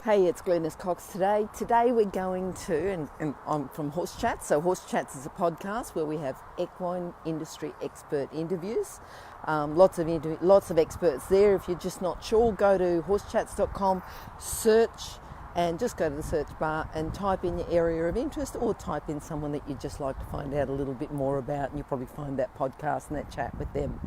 Hey, it's Glenys Cox today. Today we're going to, and I'm from Horse Chats. So Horse Chats is a podcast where we have equine industry expert interviews. Lots of experts there. If you're just not sure, go to horsechats.com, search, and just go to the search bar and type in your area of interest, or type in someone that you'd just like to find out a little bit more about, and you'll probably find that podcast and that chat with them.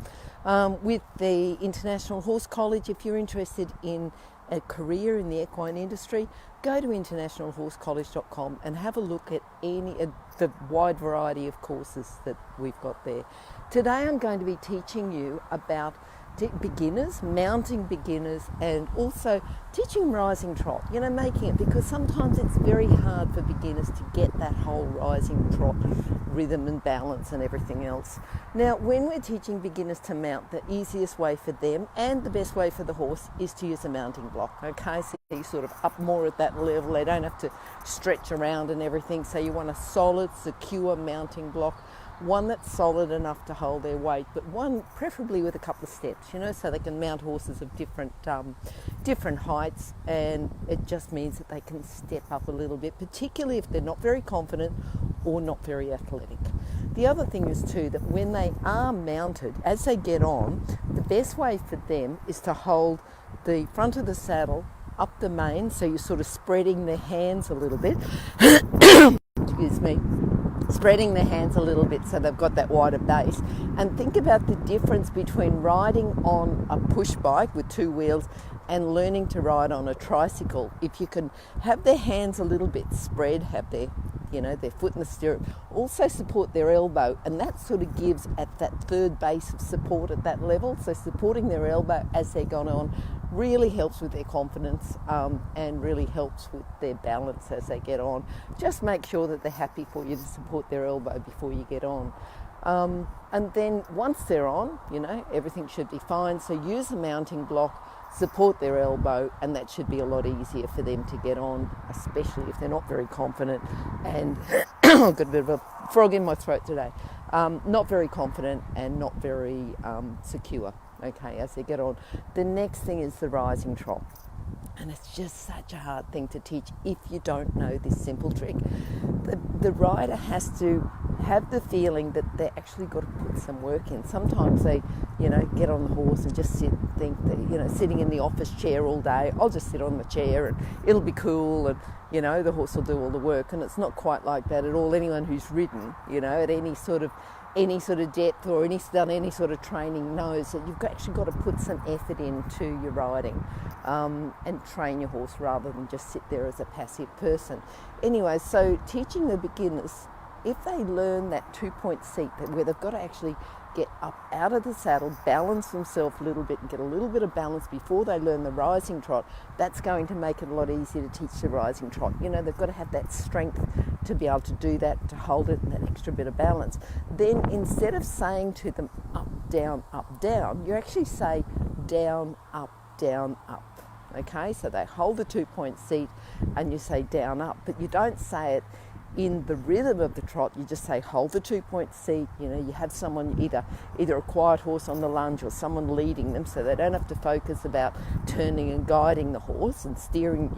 With the International Horse College, if you're interested in a career in the equine industry, go to internationalhorsecollege.com and have a look at the wide variety of courses that we've got there. Today I'm going to be teaching you about beginners, mounting beginners, and also teaching rising trot, making it, because sometimes it's very hard for beginners to get that whole rising trot rhythm and balance and everything else. Now, when we're teaching beginners to mount, the easiest way for them and the best way for the horse is to use a mounting block, okay? So you sort of up more at that level. They don't have to stretch around and everything, so you want a solid, secure mounting block, one that's solid enough to hold their weight, but one preferably with a couple of steps, so they can mount horses of different heights, and it just means that they can step up a little bit, particularly if they're not very confident or not very athletic. The other thing is too that when they are mounted, as they get on, the best way for them is to hold the front of the saddle up the mane, so you're sort of spreading their hands a little bit. Excuse me. Spreading their hands a little bit so they've got that wider base. And think about the difference between riding on a push bike with two wheels and learning to ride on a tricycle. If you can have their hands a little bit spread, have their foot in the stirrup, also support their elbow, and that sort of gives at that third base of support at that level. So supporting their elbow as they're going on really helps with their confidence and really helps with their balance as they get on. Just make sure that they're happy for you to support their elbow before you get on. And then once they're on, everything should be fine. So use a mounting block, support their elbow, and that should be a lot easier for them to get on, especially if they're not very confident. And I've got a bit of a frog in my throat today. Not very confident and not very secure, okay, as they get on. The next thing is the rising trot. And it's just such a hard thing to teach if you don't know this simple trick. The rider has to have the feeling that they actually got to put some work in. Sometimes they, get on the horse and just think that, sitting in the office chair all day, I'll just sit on the chair and it'll be cool, and, the horse will do all the work. And it's not quite like that at all. Anyone who's ridden, at any sort of depth or done any sort of training knows that you've actually got to put some effort into your riding and train your horse rather than just sit there as a passive person. Anyway, so teaching the beginners, if they learn that 2-point seat, where they've got to actually get up out of the saddle, balance themselves a little bit and get a little bit of balance before they learn the rising trot, that's going to make it a lot easier to teach the rising trot. They've got to have that strength to be able to do that, to hold it, and that extra bit of balance. Then instead of saying to them up, down, you actually say down, up, up. Okay, so they hold the 2-point seat and you say down, up, but you don't say it in the rhythm of the trot. You just say hold the 2-point seat. You have someone, either a quiet horse on the lunge or someone leading them, so they don't have to focus about turning and guiding the horse and steering,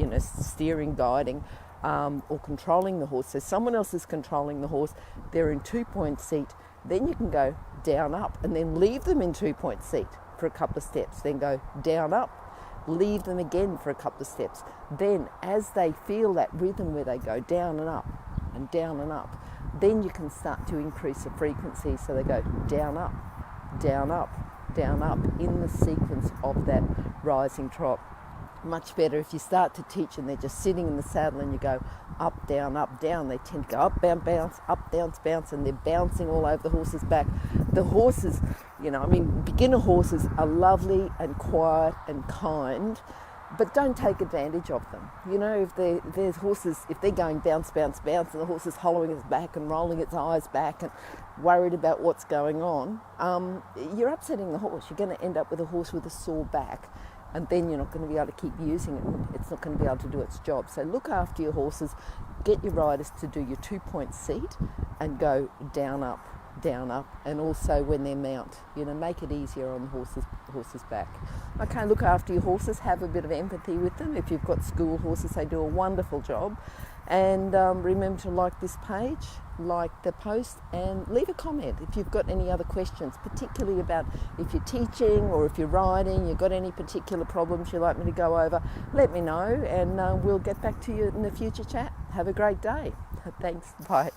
guiding or controlling the horse. So someone else is controlling the horse. They're in 2-point seat. Then you can go down, up, and then leave them in 2-point seat for a couple of steps. Then go down, up, leave them again for a couple of steps. Then as they feel that rhythm where they go down and up, and down and up, then you can start to increase the frequency, so they go down, up, down, up, down, up in the sequence of that rising trot. Much better if you start to teach and they're just sitting in the saddle and you go up, down, they tend to go up, bounce, up, bounce, and they're bouncing all over the horse's back. The horses, beginner horses are lovely and quiet and kind, but don't take advantage of them. If there's horses, if they're going bounce, and the horse is hollowing its back and rolling its eyes back and worried about what's going on, you're upsetting the horse. You're going to end up with a horse with a sore back, and then you're not going to be able to keep using it. It's not going to be able to do its job. So look after your horses, get your riders to do your 2-point seat and go down, up, down up, and also when they mount. Make it easier on the horse's back. Okay, look after your horses, have a bit of empathy with them. If you've got school horses, they do a wonderful job. And remember to like this page, like the post, and leave a comment if you've got any other questions, particularly about if you're teaching or if you're riding, you've got any particular problems you'd like me to go over, let me know, and we'll get back to you in the future chat. Have a great day. Thanks. Bye.